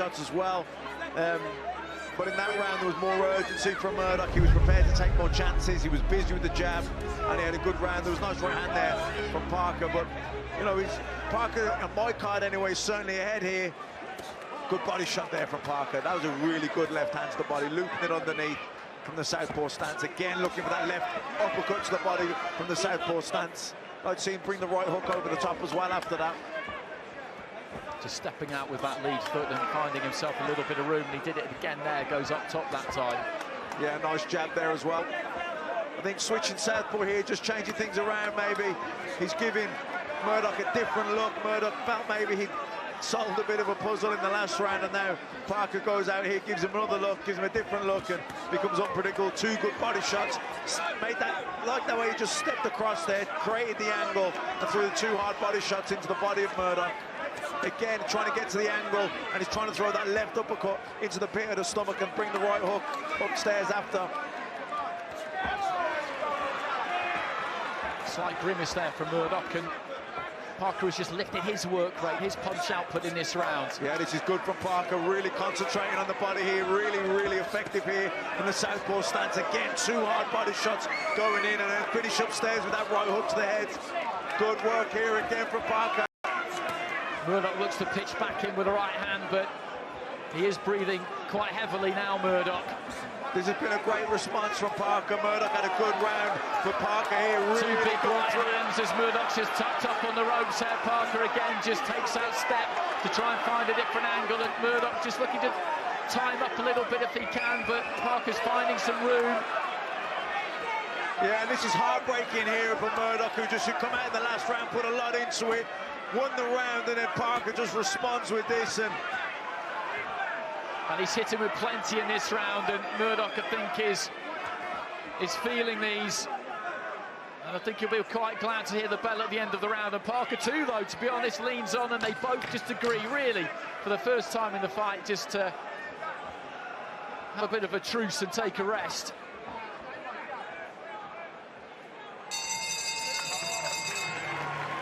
shots as well. But in that round, there was more urgency from Murdock. He was prepared to take more chances. He was busy with the jab, and he had a good round. There was a nice right hand there from Parker, but, you know, Parker, on my card anyway, is certainly ahead here. Good body shot there from Parker. That was a really good left hand to the body, looping it underneath from the southpaw stance. Again, looking for that left uppercut to the body from the southpaw stance. I'd see him bring the right hook over the top as well after that. Just stepping out with that lead foot and finding himself a little bit of room, and he did it again there, goes up top that time. Yeah, nice jab there as well. I think switching southpaw here, just changing things around maybe. He's giving Murdock a different look. Murdock felt maybe he'd solved a bit of a puzzle in the last round, and now Parker goes out here, gives him another look, gives him a different look, and becomes unpredictable. Two good body shots. Made that, like the way he just stepped across there, created the angle, and threw the two hard body shots into the body of Murdock. Again, trying to get to the angle, and he's trying to throw that left uppercut into the pit of the stomach and bring the right hook upstairs after. Slight grimace there from Murdock, and Parker has just lifted his work rate, his punch output in this round. Yeah, this is good from Parker, really concentrating on the body here, really effective here in the southpaw stance. Again, two hard body shots going in, and then finish upstairs with that right hook to the head. Good work here again from Parker. Murdock looks to pitch back in with the right hand, but he is breathing quite heavily now, Murdock. This has been a great response from Parker. Murdock had a good round for Parker here. Really two big right hands as Murdock's just tucked up on the ropes there. Parker again just takes that step to try and find a different angle, and Murdock just looking to time up a little bit if he can, but Parker's finding some room. Yeah, and this is heartbreaking here for Murdock, who just should come out in the last round, put a lot into it, won the round, and then Parker just responds with this, and he's hitting with plenty in this round, and Murdock, I think, is feeling these, and I think he'll be quite glad to hear the bell at the end of the round. And Parker too, though, to be honest, leans on, and they both just agree, really, for the first time in the fight, just to have a bit of a truce and take a rest.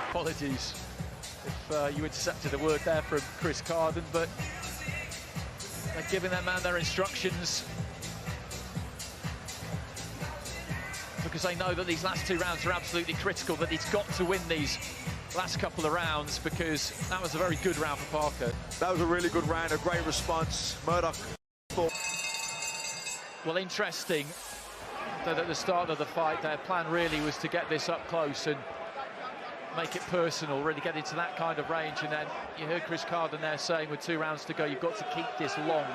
Apologies if you intercepted a word there from Chris Carden, but they're giving that man their instructions because they know that these last two rounds are absolutely critical, that he's got to win these last couple of rounds, because that was a very good round for Parker. That was a really good round, a great response. Murdock thought... Well, interesting that at the start of the fight, their plan really was to get this up close and make it personal, really get into that kind of range, and then you heard Chris Carden there saying with 2 rounds to go, you've got to keep this long.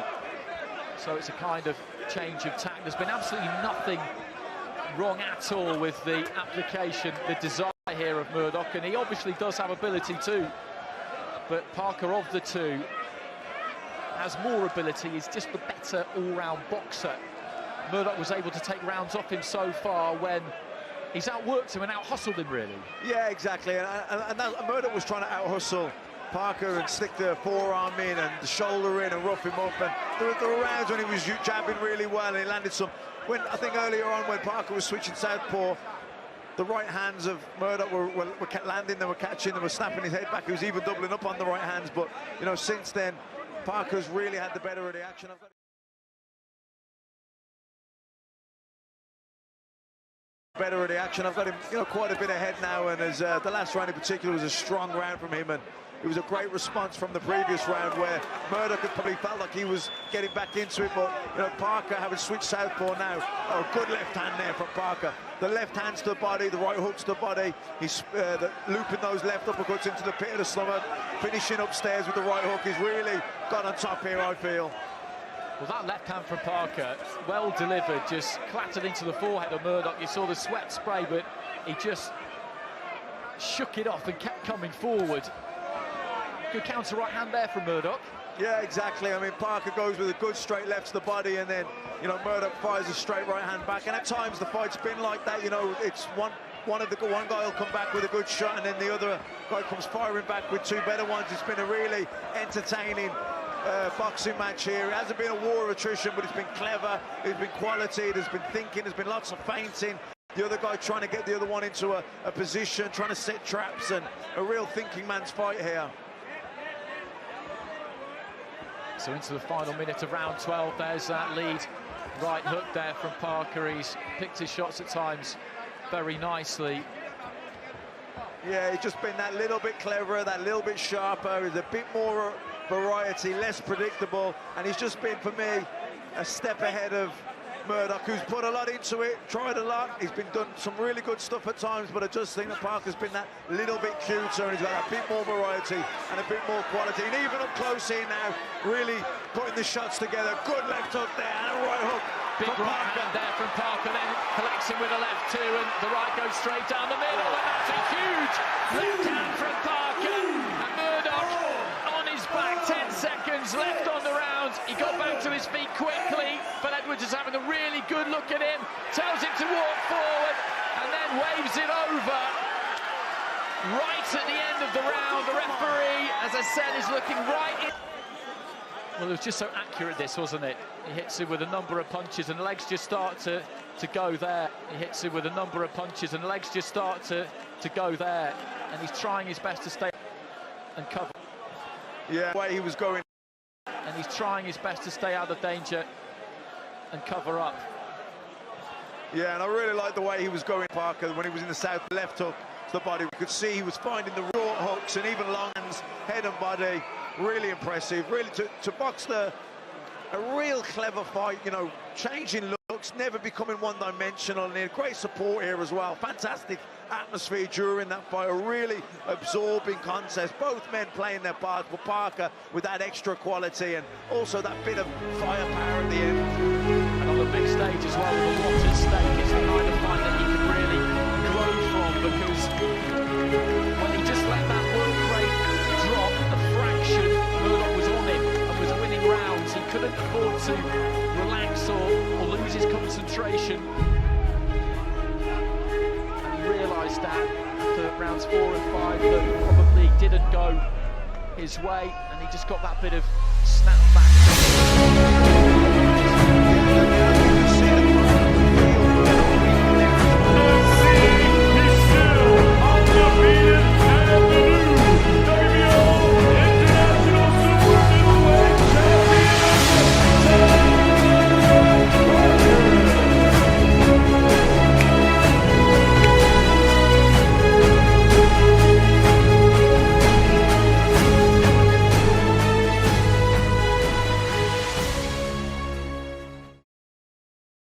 So it's a kind of change of tack. There's been absolutely nothing wrong at all with the application, the desire here of Murdock, and he obviously does have ability too. But Parker, of the two, has more ability, he's just the better all-round boxer. Murdock was able to take rounds off him so far when he's outworked him and out-hustled him, really. Yeah, exactly, and Murdock was trying to out-hustle Parker and stick the forearm in and the shoulder in and rough him up, and there were rounds when he was jabbing really well and he landed some. When I think earlier on when Parker was switching southpaw, the right hands of Murdock were landing, they were catching, they were snapping his head back. He was even doubling up on the right hands, but, you know, since then, Parker's really had the better of the action. I've got him, you know, quite a bit ahead now, and as the last round in particular was a strong round from him, and it was a great response from the previous round where Murdock had probably felt like he was getting back into it, but, you know, Parker having switched southpaw now. Oh, good left hand there from Parker. The left hands to the body, the right hooks to the body. He's looping those left uppercuts into the pit of the stomach, finishing upstairs with the right hook. He's really got on top here, I feel. Well, that left hand from Parker, well delivered, just clattered into the forehead of Murdock. You saw the sweat spray, but he just shook it off and kept coming forward. Good counter right hand there from Murdock. Yeah, exactly. I mean, Parker goes with a good straight left to the body, and then, you know, Murdock fires a straight right hand back. And at times the fight's been like that. You know, it's one guy will come back with a good shot, and then the other guy comes firing back with 2 better ones. It's been a really entertaining boxing match here. It hasn't been a war of attrition, but it's been clever, it's been quality, there's been thinking, there's been lots of feinting. The other guy trying to get the other one into a position, trying to set traps, and a real thinking man's fight here. So into the final minute of round 12, there's that lead. Right hook there from Parker. He's picked his shots at times very nicely. Yeah, he's just been that little bit cleverer, that little bit sharper. There's a bit more variety, less predictable, and he's just been, for me, a step ahead of Murdock, who's put a lot into it, tried a lot. He's been done some really good stuff at times, but I just think that Parker's been that little bit cuter, and he's got a bit more variety and a bit more quality. And even up close here now, really putting the shots together. Good left hook there and a right hook. Big right hand there from Parker, then collects him with a left too, and the right goes straight down the middle, and that's a huge left hand from Parker. And Murdock on his back, 10 seconds left on the round. He got back to his feet quickly, but Edwards is having a really good look at him, tells him to walk forward, and then waves it over. Right at the end of the round, the referee, as I said, is looking right in. Well, it was just so accurate, this, wasn't it? He hits him with a number of punches and the legs just start to go there. He hits him with a number of punches and the legs just start to go there. And he's trying his best to stay and cover. Yeah, the way he was going. And he's trying his best to stay out of danger and cover up. Yeah, and I really like the way he was going, Parker, when he was in the south, left hook to the body. We could see he was finding the short hooks and even long hands, head and body. Really impressive, really to box a real clever fight, you know, changing looks, never becoming one-dimensional, and great support here as well. Fantastic atmosphere during that fight, a really absorbing contest. Both men playing their parts, but Parker with that extra quality and also that bit of firepower at the end. And on the big stage as well, with a lot at stake, it's the kind of fight that he can really grow from, because when he just let that one break drop a fraction, Murdock was on him and was winning rounds. He couldn't afford to relax or lose his concentration. And he realised that after rounds 4 and 5 that probably didn't go his way, and he just got that bit of snap back.